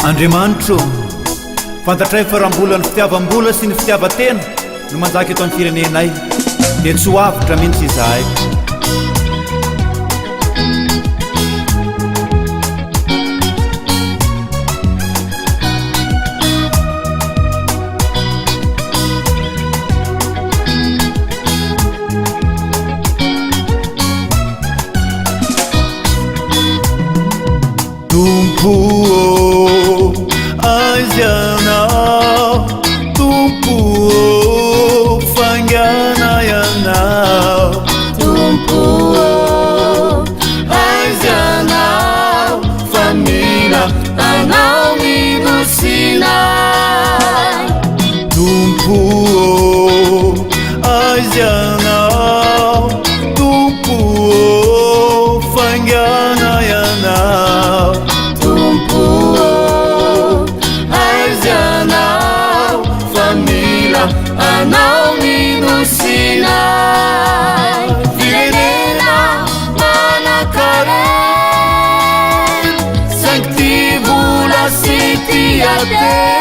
Andriamanitro, fantatray fa raha mbola ny fitiavam-bola sy ny fitiavan-tena no manjaka eto amin'ny firenenay dia tsy ho avitra mihitsy izahay. Tompo aizianao, tompo fangana ianao, tompo aizianao, família anao minusinay. Tompo aizianao, tompo fangana ianao, tompo aizianao, família anao minusinay. Firenena manakare, saingy ty vola sy ty ate.